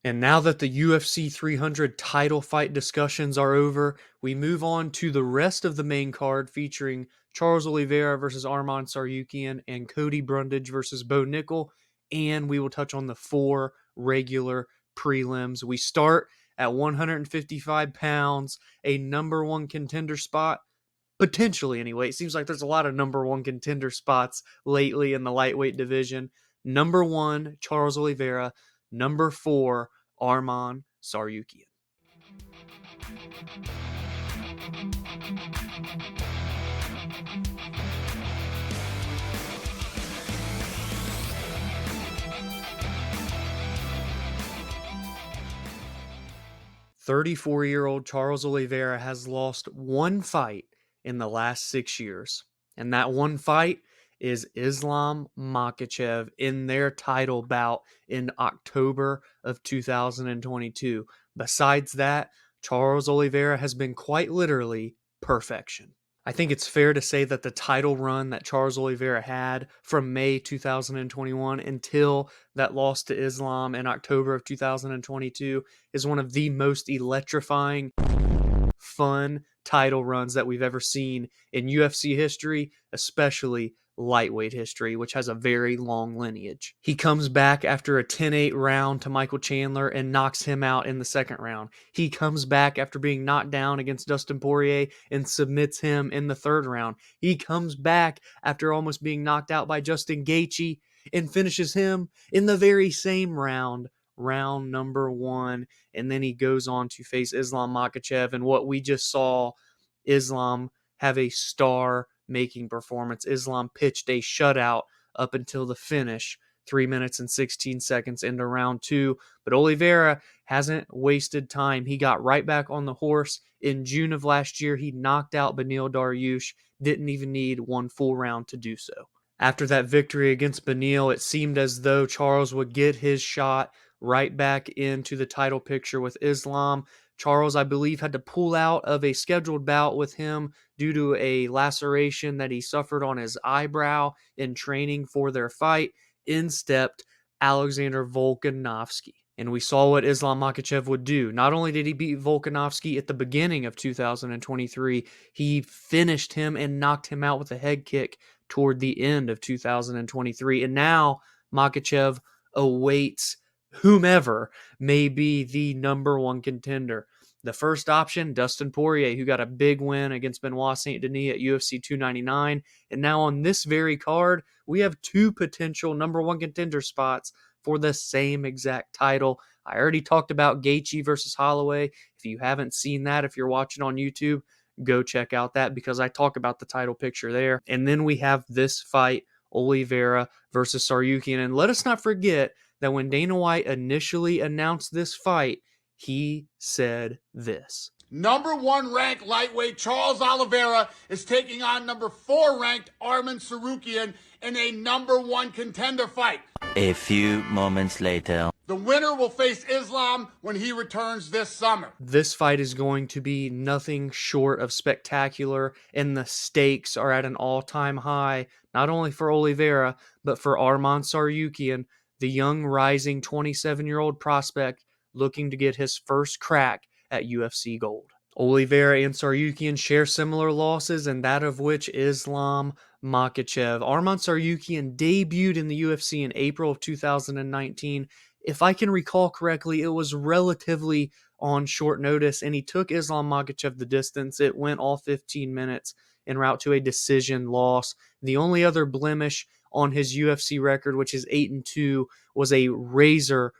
And now that the UFC 300 title fight discussions are over, we move on to the rest of the main card featuring Charles Oliveira versus Arman Tsarukyan and Cody Brundage versus Bo Nickal. And we will touch on the 4 regular prelims. We start at 155 pounds, a number 1 contender spot. Potentially, anyway. It seems like there's a lot of number 1 contender spots lately in the lightweight division. Number 1, Charles Oliveira. Number 4, Arman Tsarukyan. "34-year-old Charles Oliveira has lost 1 fight in the last 6 years. And that 1 fight is Islam Makhachev in their title bout in October of 2022. Besides that, Charles Oliveira has been quite literally perfection. I think it's fair to say that the title run that Charles Oliveira had from May 2021 until that loss to Islam in October of 2022 is one of the most electrifying, fun title runs that we've ever seen in UFC history, especially lightweight history, which has a very long lineage. He comes back after a 10-8 round to Michael Chandler and knocks him out in the second round. He comes back after being knocked down against Dustin Poirier and submits him in the third round. He comes back after almost being knocked out by Justin Gaethje and finishes him in the very same round, round number 1. And then he goes on to face Islam Makhachev. And what we just saw, Islam have a star-making performance. Islam pitched a shutout up until the finish, 3 minutes and 16 seconds into round 2. But Oliveira hasn't wasted time. He got right back on the horse. In June of last year, he knocked out Beneil Dariush. Didn't even need 1 full round to do so. After that victory against Beneil, it seemed as though Charles would get his shot right back into the title picture with Islam. Charles, I believe, had to pull out of a scheduled bout with him due to a laceration that he suffered on his eyebrow in training for their fight. In stepped Alexander Volkanovski. And we saw what Islam Makhachev would do. Not only did he beat Volkanovski at the beginning of 2023, he finished him and knocked him out with a head kick toward the end of 2023. And now Makhachev awaits whomever may be the number 1 contender. The first option, Dustin Poirier, who got a big win against Benoit Saint Denis at UFC 299. And now on this very card, we have 2 potential number 1 contender spots for the same exact title. I already talked about Gaethje versus Holloway. If you haven't seen that, if you're watching on YouTube, go check out that because I talk about the title picture there. And then we have this fight, Oliveira versus Tsarukyan. And let us not forget that when Dana White initially announced this fight, he said this. Number 1 ranked lightweight Charles Oliveira is taking on number 4 ranked Arman Tsarukyan in a number 1 contender fight. A few moments later. The winner will face Islam when he returns this summer. This fight is going to be nothing short of spectacular, and the stakes are at an all-time high, not only for Oliveira, but for Arman Tsarukyan, the young rising 27-year-old prospect looking to get his first crack at UFC Gold. Oliveira and Tsarukyan share similar losses, and that of which Islam Makhachev. Arman Tsarukyan debuted in the UFC in April of 2019. If I can recall correctly, it was relatively on short notice, and he took Islam Makhachev the distance. It went all 15 minutes en route to a decision loss. The only other blemish on his UFC record, which is 8-2, was a razor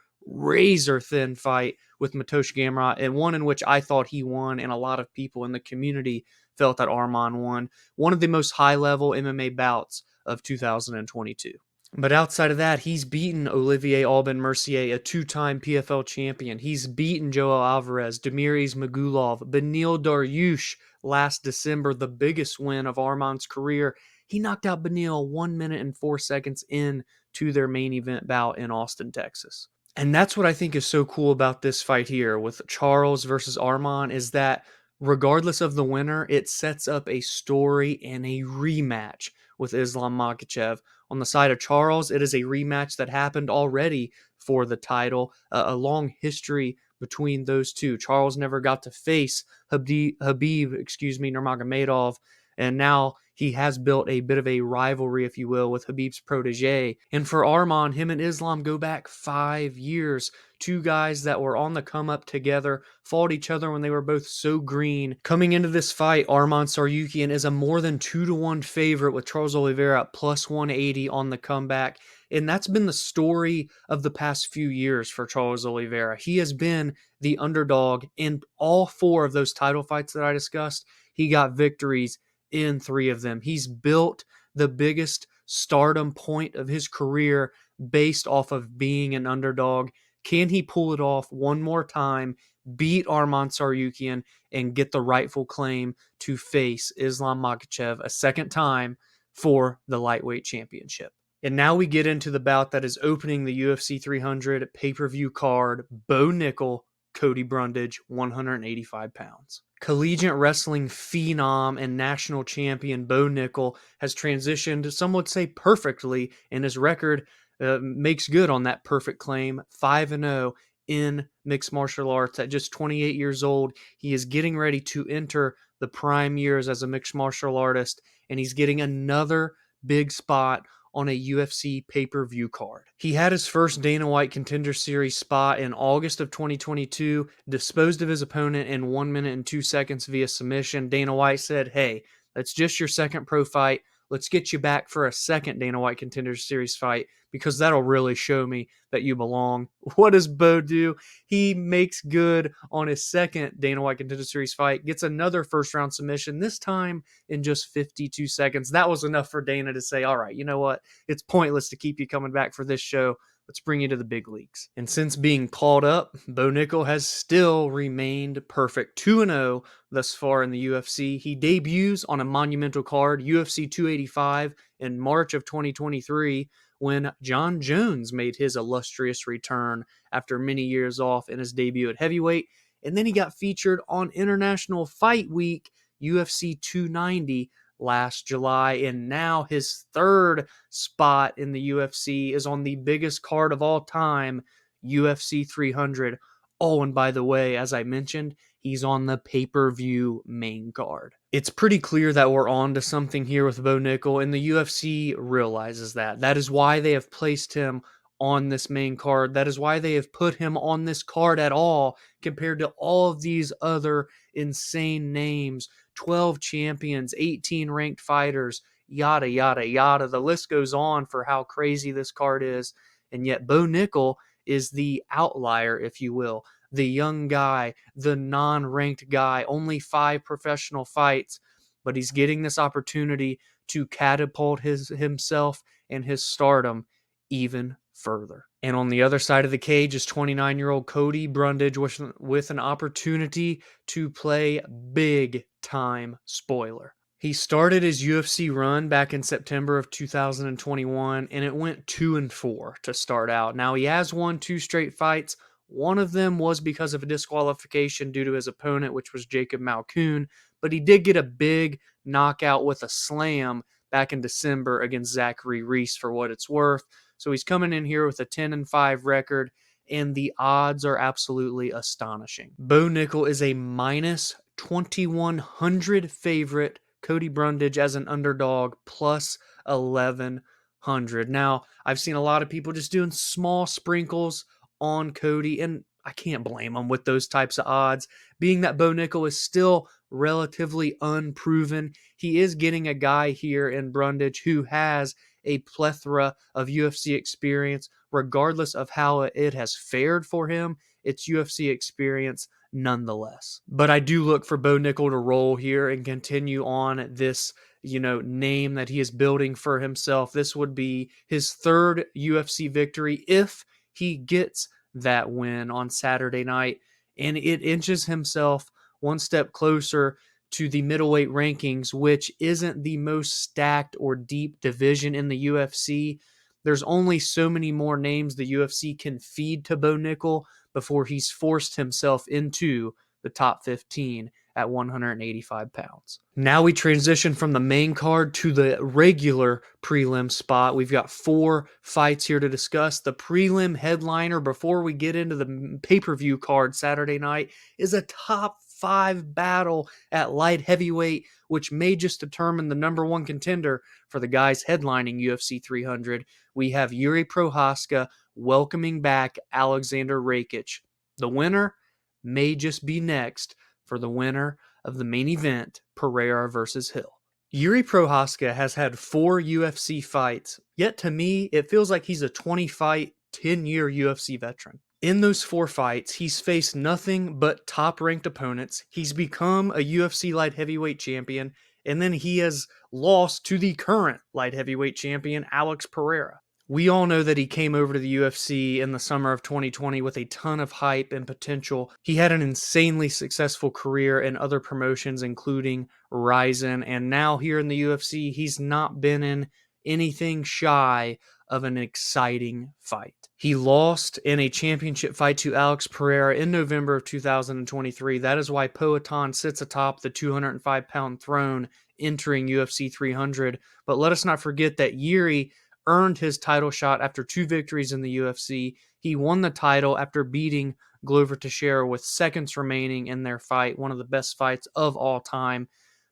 thin fight with Mateusz Gamrot, and one in which I thought he won, and a lot of people in the community felt that Arman won. One of the most high-level MMA bouts of 2022. But outside of that, he's beaten Olivier Aubin Mercier, a 2-time PFL champion. He's beaten Joel Alvarez, Demiris Magulov, Beneil Dariush last December, the biggest win of Arman's career. He knocked out Beneil 1 minute and 4 seconds into their main event bout in Austin, Texas. And that's what I think is so cool about this fight here with Charles versus Arman, is that regardless of the winner, it sets up a story and a rematch with Islam Makhachev. On the side of Charles, it is a rematch that happened already for the title, a long history between those two. Charles never got to face Habib, Nurmagomedov, and now he has built a bit of a rivalry, if you will, with Habib's protege. And for Arman, him and Islam go back 5 years. Two guys that were on the come up together, fought each other when they were both so green. Coming into this fight, Arman Tsarukyan is a more than 2-1 favorite with Charles Oliveira at plus 180 on the comeback. And that's been the story of the past few years for Charles Oliveira. He has been the underdog in all 4 of those title fights that I discussed. He got victories in 3 of them. He's built the biggest stardom point of his career based off of being an underdog. Can he pull it off one more time, beat Arman Tsarukyan, and get the rightful claim to face Islam Makhachev a second time for the lightweight championship? And now we get into the bout that is opening the UFC 300 pay-per-view card, Bo Nickal, Cody Brundage, 185 pounds. Collegiate wrestling phenom and national champion Bo Nickal has transitioned, some would say perfectly, and his record makes good on that perfect claim, 5-0 in mixed martial arts. At just 28 years old, he is getting ready to enter the prime years as a mixed martial artist, and he's getting another big spot on a UFC pay-per-view card. He had his first Dana White Contender Series spot in August of 2022, disposed of his opponent in 1 minute and 2 seconds via submission. Dana White said, hey, that's just your second pro fight. Let's get you back for a second Dana White Contender Series fight because that'll really show me that you belong. What does Bo do? He makes good on his second Dana White Contender Series fight, gets another first-round submission, this time in just 52 seconds. That was enough for Dana to say, all right, you know what? It's pointless to keep you coming back for this show. Let's bring you to the big leagues. And since being called up, Bo Nickal has still remained perfect. 2-0 thus far in the UFC. He debuts on a monumental card, UFC 285, in March of 2023, when John Jones made his illustrious return after many years off in his debut at heavyweight. And then he got featured on International Fight Week, UFC 290, last July, and now his third spot in the UFC is on the biggest card of all time, UFC 300. Oh, and by the way, as I mentioned, he's on the pay-per-view main card. It's pretty clear that we're on to something here with Bo Nickal, and the UFC realizes that. That is why they have placed him on this main card. That is why they have put him on this card at all compared to all of these other insane names. 12 champions, 18 ranked fighters, yada, yada, yada. The list goes on for how crazy this card is. And yet Bo Nickal is the outlier, if you will. The young guy, the non-ranked guy, only 5 professional fights, but he's getting this opportunity to catapult himself and his stardom even further. And on the other side of the cage is 29-year-old Cody Brundage with an opportunity to play big time spoiler. He started his UFC run back in September of 2021, and it went 2-4 to start out. Now, he has won 2 straight fights. One of them was because of a disqualification due to his opponent, which was Jacob Malkoun, but he did get a big knockout with a slam back in December against Zachary Reese, for what it's worth. So he's coming in here with a 10-5 record, and the odds are absolutely astonishing. Bo Nickal is a minus 2,100 favorite. Cody Brundage as an underdog plus 1,100. Now, I've seen a lot of people just doing small sprinkles on Cody, and I can't blame them with those types of odds. Being that Bo Nickal is still relatively unproven, he is getting a guy here in Brundage who has a plethora of UFC experience. Regardless of how it has fared for him, it's UFC experience nonetheless. But I do look for Bo Nickal to roll here and continue on this, name that he is building for himself. This would be his third UFC victory if he gets that win on Saturday night, and it inches himself one step closer to the middleweight rankings, which isn't the most stacked or deep division in the UFC. There's only so many more names the UFC can feed to Bo Nickal before he's forced himself into the top 15 at 185 pounds. Now we transition from the main card to the regular prelim spot. We've got 4 fights here to discuss. The prelim headliner before we get into the pay-per-view card Saturday night is a top 5 battle at light heavyweight, which may just determine the number 1 contender for the guys headlining UFC 300. We have Jiri Prochazka welcoming back Aleksandar Rakic. The winner may just be next for the winner of the main event, Pereira versus Hill. Jiri Prochazka has had 4 UFC fights, yet to me, it feels like he's a 20-fight, 10-year UFC veteran. In those 4 fights, he's faced nothing but top-ranked opponents. He's become a UFC light heavyweight champion, and then he has lost to the current light heavyweight champion, Alex Pereira. We all know that he came over to the UFC in the summer of 2020 with a ton of hype and potential. He had an insanely successful career in other promotions, including Ryzen, and now here in the UFC, he's not been in anything shy of an exciting fight. He lost in a championship fight to Alex Pereira in November of 2023. That is why Poatan sits atop the 205-pound throne entering UFC 300. But let us not forget that Jiri earned his title shot after 2 victories in the UFC. He won the title after beating Glover Teixeira with seconds remaining in their fight, one of the best fights of all time.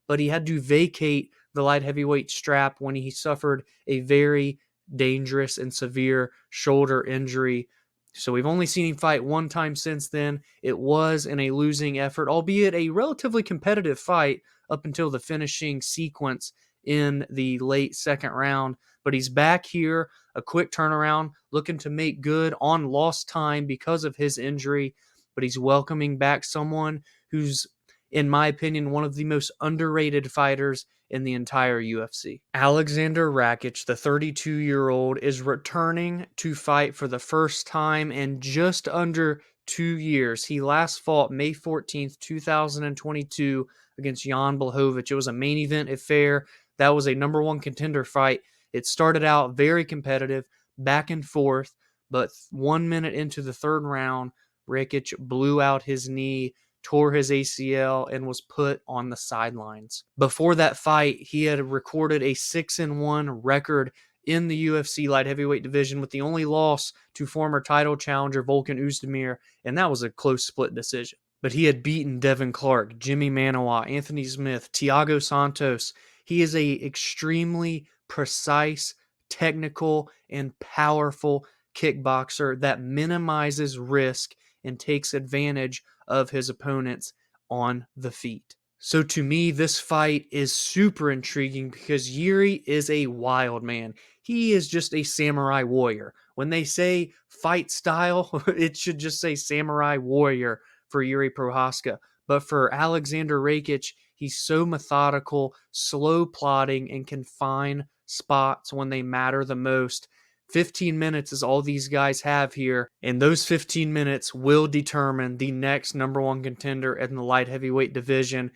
But he had to vacate the light heavyweight strap when he suffered a very dangerous and severe shoulder injury. So we've only seen him fight 1 time since then. It was in a losing effort, albeit a relatively competitive fight up until the finishing sequence in the late 2nd round. But he's back here, a quick turnaround, looking to make good on lost time because of his injury. But he's welcoming back someone who's, in my opinion, one of the most underrated fighters in the entire UFC. Aleksandar Rakic, the 32-year-old, is returning to fight for the first time in just under 2 years. He last fought May 14th, 2022 against Jan Blachowicz. It was a main event affair. That was a number 1 contender fight. It started out very competitive, back and forth, but 1 minute into the 3rd round, Rakic blew out his knee, tore his ACL, and was put on the sidelines. Before that fight, he had recorded a 6-1 record in the UFC light heavyweight division, with the only loss to former title challenger Volkan Oezdemir, and that was a close split decision. But he had beaten Devin Clark, Jimmy Manawa, Anthony Smith, Thiago Santos. He is a extremely precise, technical, and powerful kickboxer that minimizes risk and takes advantage of his opponents on the feet. So to me, this fight is super intriguing because Jiri is a wild man. He is just a samurai warrior. When they say fight style, it should just say samurai warrior for Jiri Prochazka. But for Aleksandar Rakic, he's so methodical, slow plotting, and can find spots when they matter the most. 15 minutes is all these guys have here, and those 15 minutes will determine the next number 1 contender in the light heavyweight division.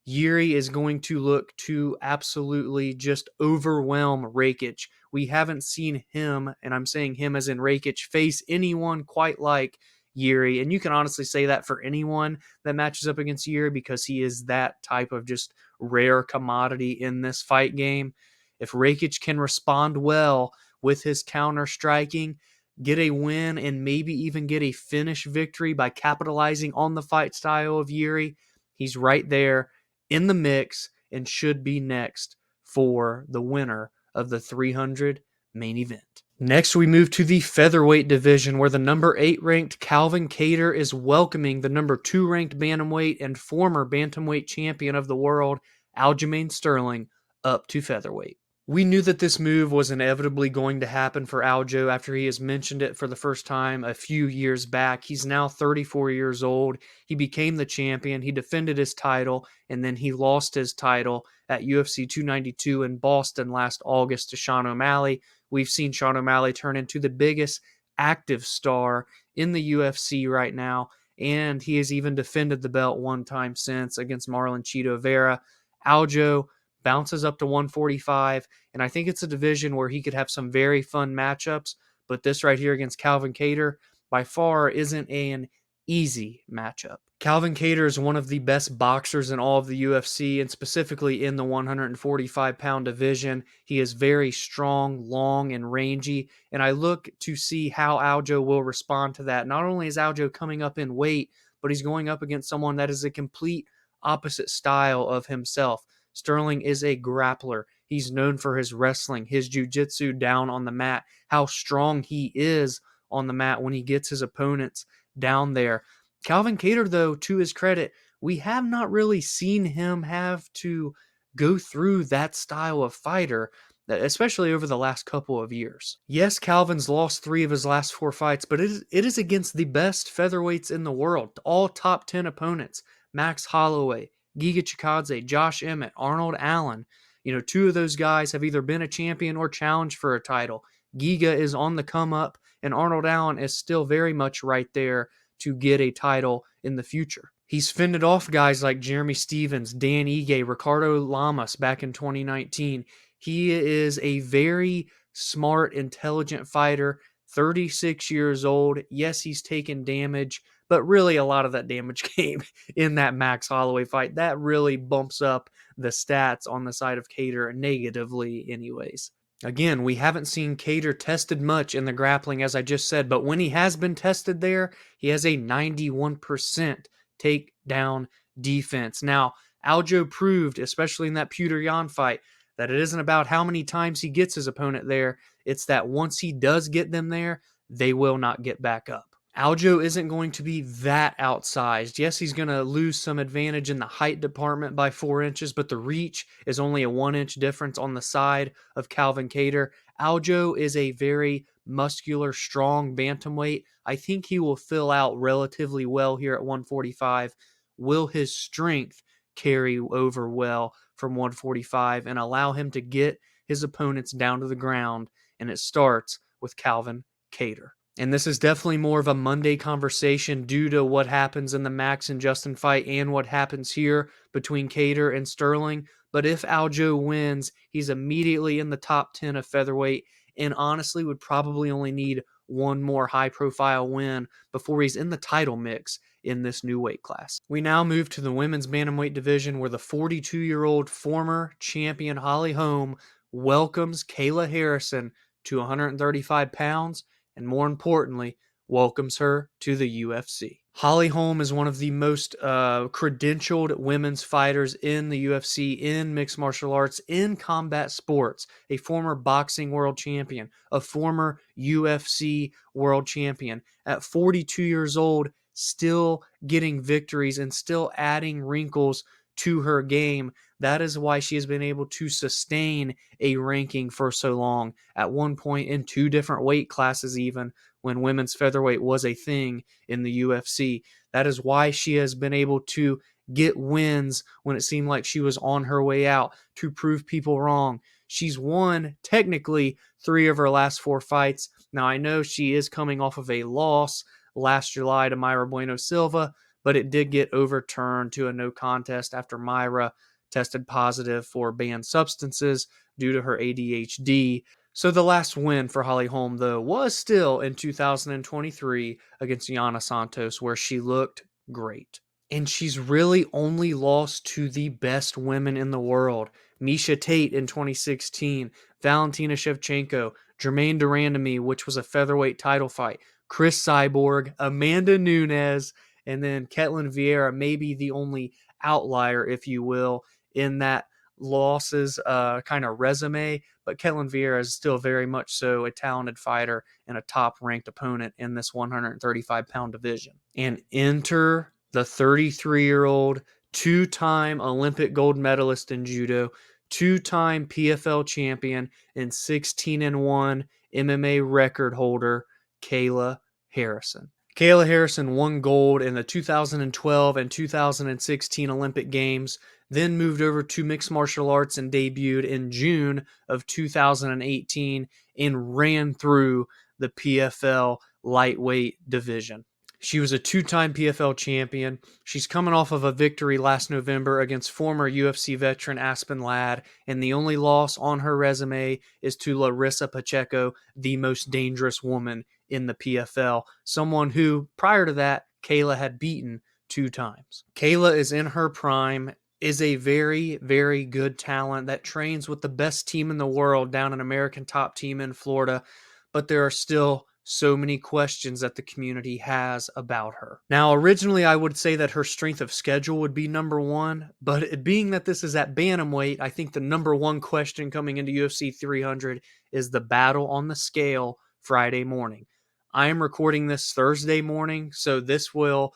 Jiri is going to look to absolutely just overwhelm Rakic. We haven't seen him, and I'm saying him as in Rakic, face anyone quite like Jiri, and you can honestly say that for anyone that matches up against Jiri because he is that type of just rare commodity in this fight game. If Rakic can respond well with his counter striking, get a win, and maybe even get a finish victory by capitalizing on the fight style of Jiri, he's right there in the mix and should be next for the winner of the 300 main event. Next, we move to the featherweight division, where the number 8 ranked Calvin Kattar is welcoming the number 2 ranked bantamweight and former bantamweight champion of the world, Aljamain Sterling, up to featherweight. We knew that this move was inevitably going to happen for Aljo after he has mentioned it for the first time a few years back. He's now 34 years old. He became the champion. He defended his title, and then he lost his title at UFC 292 in Boston last August to Sean O'Malley. We've seen Sean O'Malley turn into the biggest active star in the UFC right now, and he has even defended the belt 1 time since against Marlon Chito Vera. Aljo bounces up to 145, and I think it's a division where he could have some very fun matchups, but this right here against Calvin Kattar by far isn't an easy matchup. Calvin Kattar is one of the best boxers in all of the UFC, and specifically in the 145-pound division. He is very strong, long, and rangy, and I look to see how Aljo will respond to that. Not only is Aljo coming up in weight, but he's going up against someone that is a complete opposite style of himself. Sterling is a grappler. He's known for his wrestling, his jiu-jitsu down on the mat, how strong he is on the mat when he gets his opponents down there. Calvin Kattar, though, to his credit, we have not really seen him have to go through that style of fighter, especially over the last couple of years. Yes, Calvin's lost 3 of his last 4 fights, but it is against the best featherweights in the world, all top 10 opponents. Max Holloway, Giga Chikadze, Josh Emmett, Arnold Allen. 2 of those guys have either been a champion or challenged for a title. Giga is on the come up, and Arnold Allen is still very much right there to get a title in the future. He's fended off guys like Jeremy Stevens, Dan Ige, Ricardo Lamas back in 2019. He is a very smart, intelligent fighter, 36 years old. Yes, he's taken damage, but really a lot of that damage came in that Max Holloway fight. That really bumps up the stats on the side of Kattar negatively anyways. Again, we haven't seen Kattar tested much in the grappling, as I just said, but when he has been tested there, he has a 91% takedown defense. Now, Aljo proved, especially in that Petr Yan fight, that it isn't about how many times he gets his opponent there. It's that once he does get them there, they will not get back up. Aljo isn't going to be that outsized. Yes, he's going to lose some advantage in the height department by 4 inches, but the reach is only a 1-inch difference on the side of Calvin Kattar. Aljo is a very muscular, strong bantamweight. I think he will fill out relatively well here at 145. Will his strength carry over well from 145 and allow him to get his opponents down to the ground? And it starts with Calvin Kattar. And this is definitely more of a Monday conversation due to what happens in the Max and Justin fight and what happens here between Kattar and Sterling. But if Aljo wins, he's immediately in the top 10 of featherweight and honestly would probably only need one more high-profile win before he's in the title mix in this new weight class. We now move to the women's bantamweight division where the 42-year-old former champion Holly Holm welcomes Kayla Harrison to 135 pounds and more importantly, welcomes her to the UFC. Holly Holm is one of the most credentialed women's fighters in the UFC, in mixed martial arts, in combat sports, a former boxing world champion, a former UFC world champion. At 42 years old, still getting victories and still adding wrinkles to her game. That is why she has been able to sustain a ranking for so long. At one point in 2 different weight classes, even when women's featherweight was a thing in the UFC. That is why she has been able to get wins when it seemed like she was on her way out, to prove people wrong. She's won technically 3 of her last 4 fights. Now I know she is coming off of a loss last July to Mayra Bueno Silva, but it did get overturned to a no contest after Mayra tested positive for banned substances due to her ADHD. So the last win for Holly Holm, though, was still in 2023 against Yana Santos, where she looked great. And she's really only lost to the best women in the world. Miesha Tate in 2016, Valentina Shevchenko, Jermaine Durandamy, which was a featherweight title fight, Chris Cyborg, Amanda Nunes, and then Ketlin Vieira, maybe the only outlier, if you will, in that losses kind of resume. But Ketlin Vieira is still very much so a talented fighter and a top-ranked opponent in this 135-pound division. And enter the 33-year-old, 2-time Olympic gold medalist in judo, 2-time PFL champion, and 16-1 MMA record holder, Kayla Harrison. Kayla Harrison won gold in the 2012 and 2016 Olympic Games, then moved over to mixed martial arts and debuted in June of 2018 and ran through the PFL lightweight division. She was a 2-time PFL champion. She's coming off of a victory last November against former UFC veteran Aspen Ladd, and the only loss on her resume is to Larissa Pacheco, the most dangerous woman in the PFL. Someone who, prior to that, Kayla had beaten 2 times. Kayla is in her prime, is a very, very good talent that trains with the best team in the world down an American Top Team in Florida, but there are still so many questions that the community has about her. Now, originally, I would say that her strength of schedule would be number one, but it being that this is at bantamweight, I think the number one question coming into UFC 300 is the battle on the scale Friday morning. I am recording this Thursday morning, so this will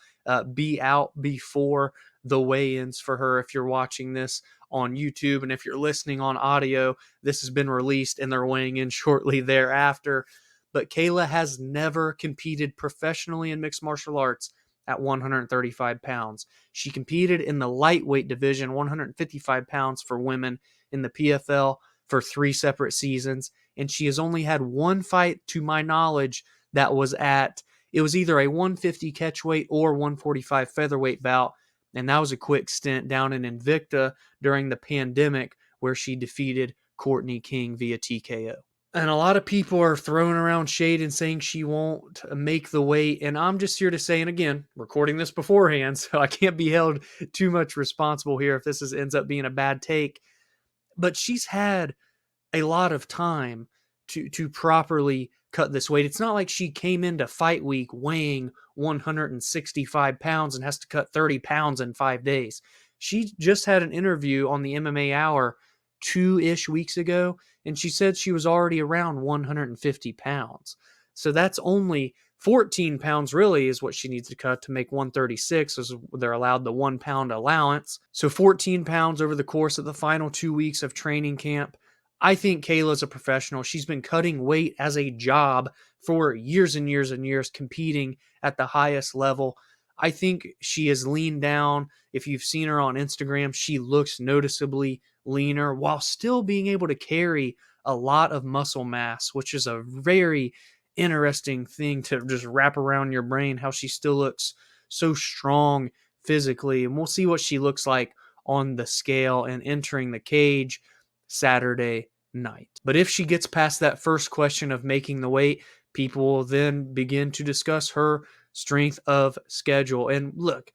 be out before the weigh-ins for her. If you're watching this on YouTube and if you're listening on audio, this has been released and they're weighing in shortly thereafter. But Kayla has never competed professionally in mixed martial arts at 135 pounds. She competed in the lightweight division, 155 pounds for women in the PFL for 3 separate seasons. And she has only had one fight, to my knowledge, that was it was either a 150 catchweight or 145 featherweight bout. And that was a quick stint down in Invicta during the pandemic where she defeated Courtney King via TKO. And a lot of people are throwing around shade and saying she won't make the weight. And I'm just here to say, and again, recording this beforehand, so I can't be held too much responsible here if ends up being a bad take. But she's had a lot of time to properly cut this weight. It's not like she came into fight week weighing 165 pounds and has to cut 30 pounds in 5 days. She just had an interview on the MMA Hour 2-ish weeks ago, and she said she was already around 150 pounds. So that's only 14 pounds really is what she needs to cut to make 136, as they're allowed the 1 pound allowance. So 14 pounds over the course of the final 2 weeks of training camp. I think Kayla's a professional. She's been cutting weight as a job for years and years and years, competing at the highest level. I think she is leaned down. If you've seen her on Instagram, she looks noticeably leaner while still being able to carry a lot of muscle mass, which is a very interesting thing to just wrap around your brain, how she still looks so strong physically. And we'll see what she looks like on the scale and entering the cage Saturday night. But if she gets past that first question of making the weight, people will then begin to discuss her strength of schedule. And look,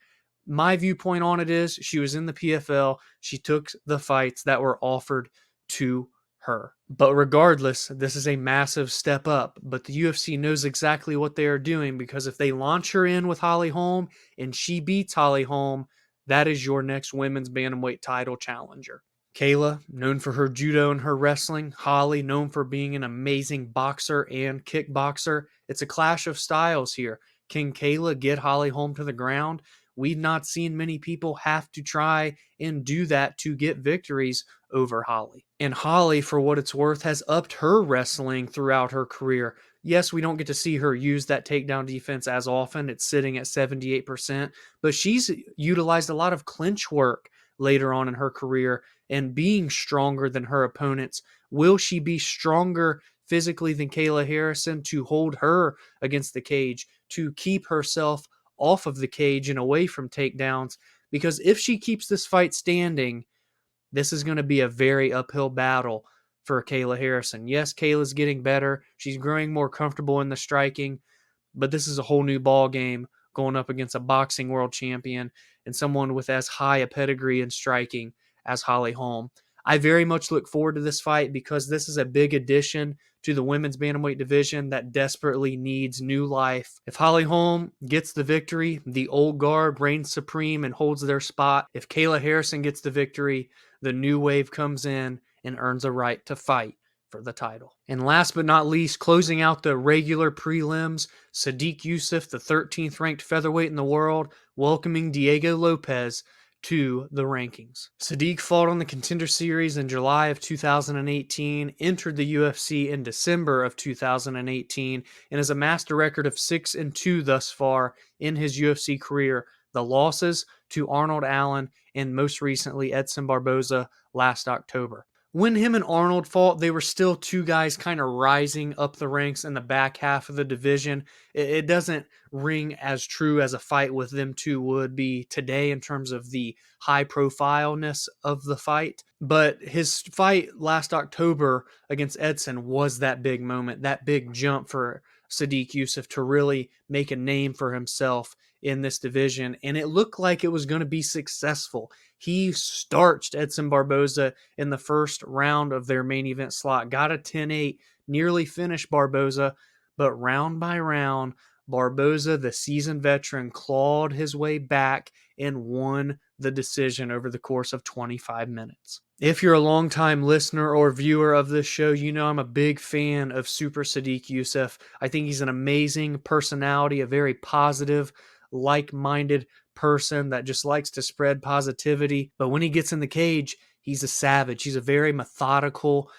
my viewpoint on it is she was in the PFL. She took the fights that were offered to her. But regardless, this is a massive step up. But the UFC knows exactly what they are doing, because if they launch her in with Holly Holm and she beats Holly Holm, that is your next women's bantamweight title challenger. Kayla, known for her judo and her wrestling. Holly, known for being an amazing boxer and kickboxer. It's a clash of styles here. Can Kayla get Holly Holm to the ground? We've not seen many people have to try and do that to get victories over Holly. And Holly, for what it's worth, has upped her wrestling throughout her career. Yes, we don't get to see her use that takedown defense as often. It's sitting at 78%, but she's utilized a lot of clinch work later on in her career and being stronger than her opponents. Will she be stronger physically than Kayla Harrison to hold her against the cage, to keep herself off of the cage and away from takedowns? Because if she keeps this fight standing, this is going to be a very uphill battle for Kayla Harrison. Yes, Kayla's getting better. She's growing more comfortable in the striking, but this is a whole new ball game going up against a boxing world champion and someone with as high a pedigree in striking as Holly Holm. I very much look forward to this fight because this is a big addition to the women's bantamweight division that desperately needs new life. If Holly Holm gets the victory, the old guard reigns supreme and holds their spot. If Kayla Harrison gets the victory, the new wave comes in and earns a right to fight for the title. And last but not least, closing out the regular prelims, Sodiq Yusuff, the 13th ranked featherweight in the world, welcoming Diego Lopes to the rankings. Sodiq fought on the Contender Series in July of 2018, entered the UFC in December of 2018, and has amassed a record of 6-2 thus far in his UFC career. The losses to Arnold Allen and most recently Edson Barboza last October. When him and Arnold fought, they were still two guys kind of rising up the ranks in the back half of the division. It doesn't ring as true as a fight with them two would be today in terms of the high profileness of the fight. But his fight last October against Edson was that big moment, that big jump for Sodiq Yusuff to really make a name for himself in this division, and it looked like it was going to be successful. He starched Edson Barboza in the first round of their main event slot, got a 10-8, nearly finished Barboza, but round by round, Barboza, the seasoned veteran, clawed his way back and won the decision over the course of 25 minutes. If you're a longtime listener or viewer of this show, you know I'm a big fan of Super Sodiq Yusuff. I think he's an amazing personality, a very positive, like-minded person that just likes to spread positivity. But when he gets in the cage, he's a savage. He's a very methodical,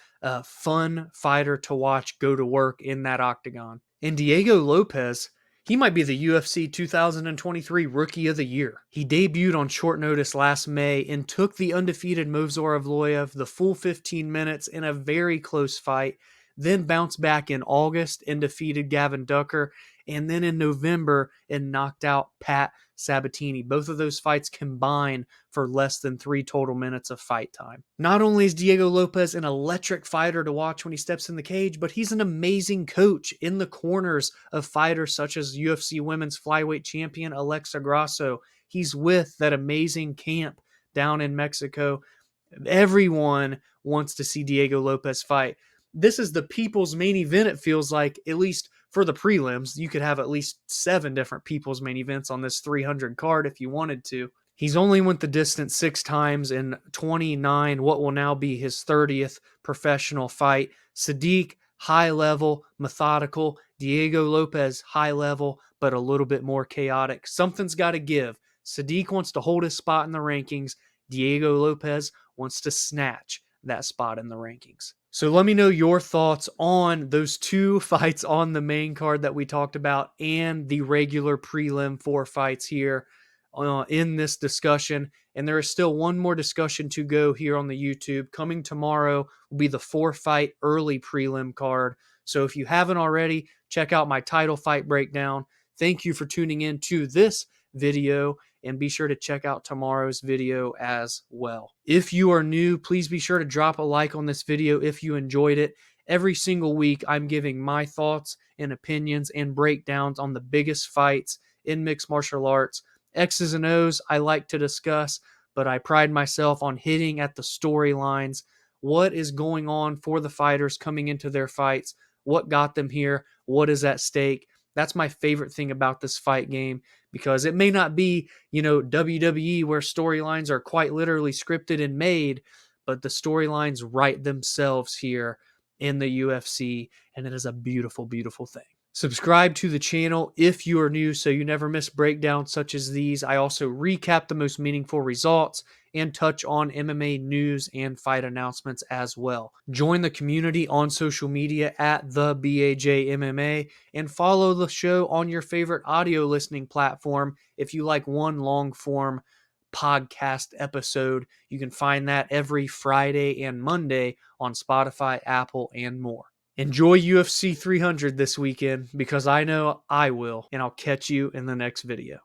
fun fighter to watch go to work in that octagon. And Diego Lopes, he might be the UFC 2023 Rookie of the Year. He debuted on short notice last May and took the undefeated Movsar Evloev the full 15 minutes in a very close fight, then bounced back in August and defeated Gavin Ducker, and then in November and knocked out Pat Sabatini. Both of those fights combined for less than 3 total minutes of fight time. Not only is Diego Lopes an electric fighter to watch when he steps in the cage, but he's an amazing coach in the corners of fighters such as UFC Women's Flyweight Champion Alexa Grasso. He's with that amazing camp down in Mexico. Everyone wants to see Diego Lopes fight. This is the people's main event, it feels like, at least for the prelims. You could have at least 7 different people's main events on this 300 card if you wanted to. He's only went the distance 6 times in 29, what will now be his 30th professional fight. Sodiq, high level, methodical. Diego Lopes, high level, but a little bit more chaotic. Something's got to give. Sodiq wants to hold his spot in the rankings. Diego Lopes wants to snatch that spot in the rankings. So let me know your thoughts on those 2 fights on the main card that we talked about and the regular prelim 4 fights here in this discussion. And there is still one more discussion to go here on the YouTube. Coming tomorrow will be the 4-fight early prelim card. So if you haven't already, check out my title fight breakdown. Thank you for tuning in to this video, and be sure to check out tomorrow's video as well. If you are new, please be sure to drop a like on this video if you enjoyed it. Every single week, I'm giving my thoughts and opinions and breakdowns on the biggest fights in mixed martial arts. X's and O's I like to discuss, but I pride myself on hitting at the storylines. What is going on for the fighters coming into their fights? What got them here? What is at stake? That's my favorite thing about this fight game, because it may not be, WWE where storylines are quite literally scripted and made, but the storylines write themselves here in the UFC, and it is a beautiful, beautiful thing. Subscribe to the channel if you are new so you never miss breakdowns such as these. I also recap the most meaningful results and touch on MMA news and fight announcements as well. Join the community on social media at the BAJ MMA and follow the show on your favorite audio listening platform. If you like one long form podcast episode, you can find that every Friday and Monday on Spotify, Apple, and more. Enjoy UFC 300 this weekend, because I know I will, and I'll catch you in the next video.